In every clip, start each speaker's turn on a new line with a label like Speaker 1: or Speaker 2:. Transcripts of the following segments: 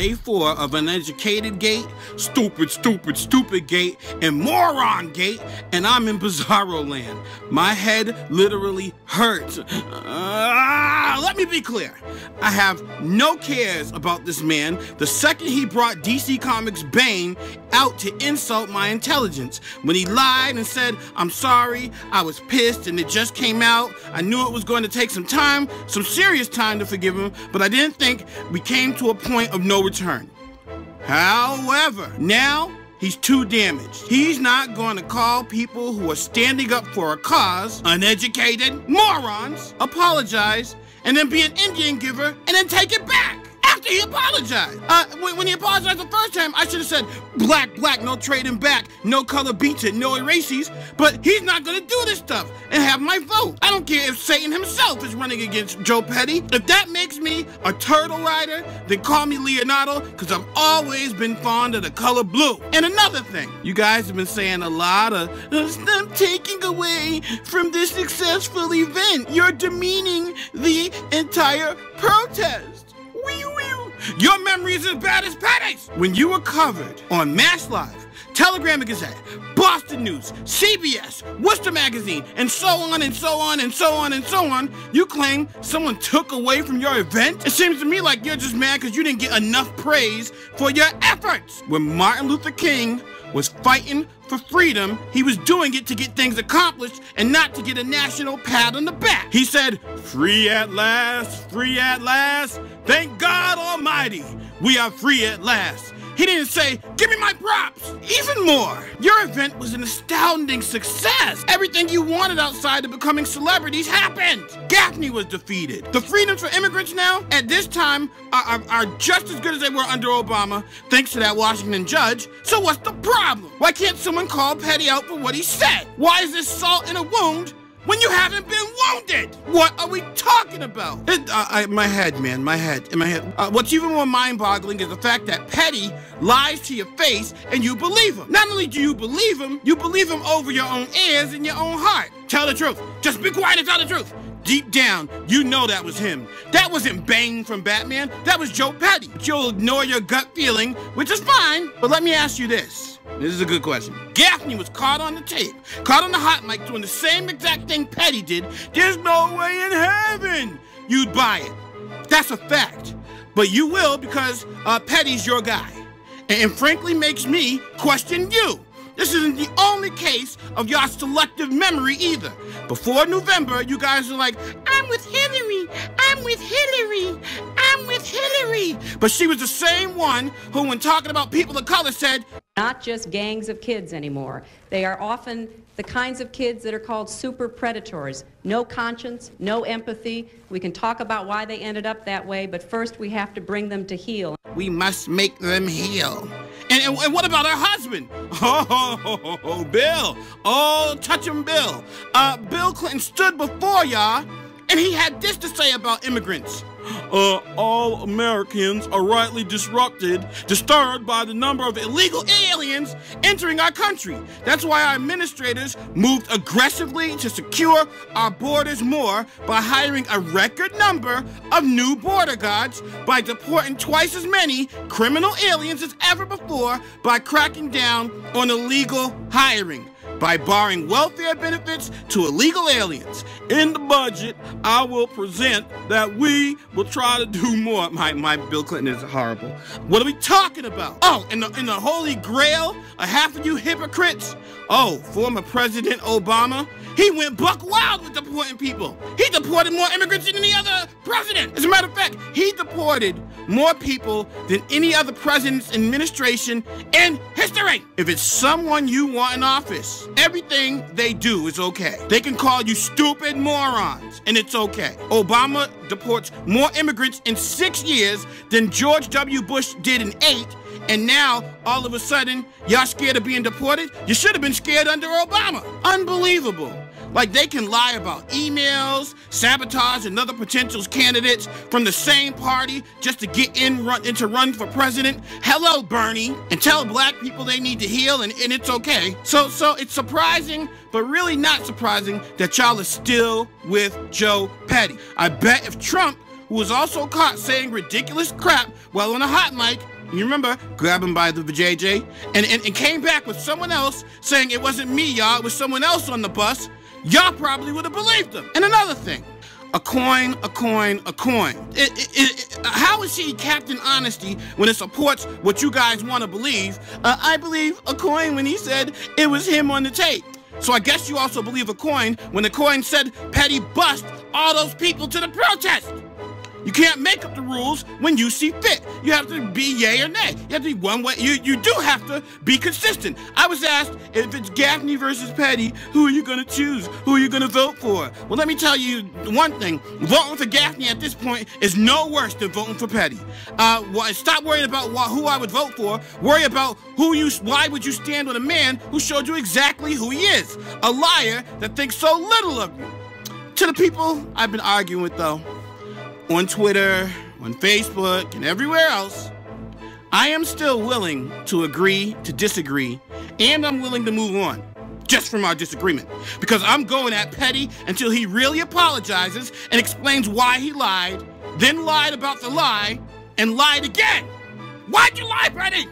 Speaker 1: day 4 of Uneducated Gate, Stupid, Stupid, Stupid Gate, and Moron Gate, and I'm in Bizarro Land. My head literally hurts. Let me be clear. I have no cares about this man the second he brought DC Comics Bane out to insult my intelligence. When he lied and said, "I'm sorry, I was pissed and it just came out. I knew it was going to take some time, some serious time to forgive him, but I didn't think we came to a point of no return." However, now he's too damaged. He's not going to call people who are standing up for a cause uneducated morons, apologize, and then be an Indian giver and then take it back after he apologized. When he apologized the first time, I should have said, black, black, no trading back, no color beats it, no erases, but he's not gonna do this stuff and have my vote. I don't care if Satan himself is running against Joe Petty. If that makes me a turtle rider, then call me Leonardo, because I've always been fond of the color blue. And another thing, you guys have been saying a lot of, "Stop taking away from this successful event. You're demeaning the entire protest." Your memory is as bad as Petty's. When you were covered on Mass Live, Telegram and Gazette, Boston News, CBS, Worcester Magazine, and so on and so on and so on and so on, you claim someone took away from your event? It seems to me like you're just mad because you didn't get enough praise for your efforts. When Martin Luther King was fighting for freedom, he was doing it to get things accomplished and not to get a national pat on the back. He said, "Free at last, free at last. Thank God Almighty, we are free at last." He didn't say, "Give me my props." Even more, your event was an astounding success. Everything you wanted outside of becoming celebrities happened. Gaffney was defeated. The freedoms for immigrants now, at this time, are just as good as they were under Obama, thanks to that Washington judge. So what's the problem? Why can't someone call Petty out for what he said? Why is this salt in a wound when you haven't been wounded? What are we talking about? My head, man, my head. What's even more mind-boggling is the fact that Petty lies to your face and you believe him. Not only do you believe him over your own ears and your own heart. Tell the truth. Just be quiet and tell the truth. Deep down, you know that was him. That wasn't Bane from Batman. That was Joe Petty. But you'll ignore your gut feeling, which is fine. But let me ask you this. This is a good question. Gaffney was caught on the tape, caught on the hot mic doing the same exact thing Petty did. There's no way in heaven you'd buy it. That's a fact. But you will because Petty's your guy. And frankly makes me question you. This isn't the only case of your selective memory either. Before November, you guys are like, "I'm with Hillary, I'm with Hillary, I'm with Hillary." But she was the same one who, when talking about people of color, said,
Speaker 2: "Not just gangs of kids anymore. They are often the kinds of kids that are called super predators. No conscience, no empathy. We can talk about why they ended up that way, but first we have to bring them to heel."
Speaker 1: We must make them heal. And what about her husband? Oh, Bill. Oh, touch him, Bill. Bill Clinton stood before y'all, and he had this to say about immigrants. "All Americans are rightly disturbed by the number of illegal aliens entering our country. That's why our administrators moved aggressively to secure our borders more by hiring a record number of new border guards, by deporting twice as many criminal aliens as ever before, by cracking down on illegal hiring, by barring welfare benefits to illegal aliens. In the budget, I will present that we will try to do more." My Bill Clinton is horrible. What are we talking about? Oh, in the Holy Grail, a half of you hypocrites. Oh, former President Obama, he went buck wild with deporting people. He deported more immigrants than any other president. As a matter of fact, he deported more people than any other president's administration in history. If it's someone you want in office, everything they do is okay. They can call you stupid morons, and it's okay. Obama deports more immigrants in 6 years than George W. Bush did in 8, and now, all of a sudden, y'all scared of being deported? You should have been scared under Obama. Unbelievable. Like, they can lie about emails, sabotage another potential candidates from the same party just to get to run for president. Hello, Bernie. And tell black people they need to heal, and it's okay. So it's surprising, but really not surprising, that y'all are still with Joe Petty. I bet if Trump, who was also caught saying ridiculous crap while on a hot mic, you remember, grab him by the vajayjay, and came back with someone else saying it wasn't me, y'all, it was someone else on the bus, y'all probably would have believed him. And another thing, a coin, a coin, a coin. How is he Captain Honesty when it supports what you guys want to believe? I believe a coin when he said it was him on the tape. So I guess you also believe a coin when the coin said Petty bust all those people to the protest. You can't make up the rules when you see fit. You have to be yay or nay. You have to be one way. You do have to be consistent. I was asked if it's Gaffney versus Petty, who are you going to choose? Who are you going to vote for? Well, let me tell you one thing. Voting for Gaffney at this point is no worse than voting for Petty. Stop worrying about who I would vote for. Worry about why would you stand with a man who showed you exactly who he is. A liar that thinks so little of you. To the people I've been arguing with, though, on Twitter, on Facebook, and everywhere else, I am still willing to agree to disagree, and I'm willing to move on, just from our disagreement. Because I'm going at Petty until he really apologizes and explains why he lied, then lied about the lie, and lied again. Why'd you lie, Petty?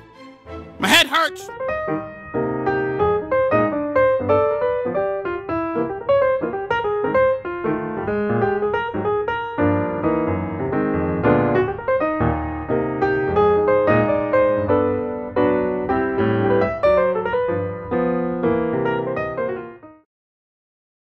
Speaker 1: My head hurts.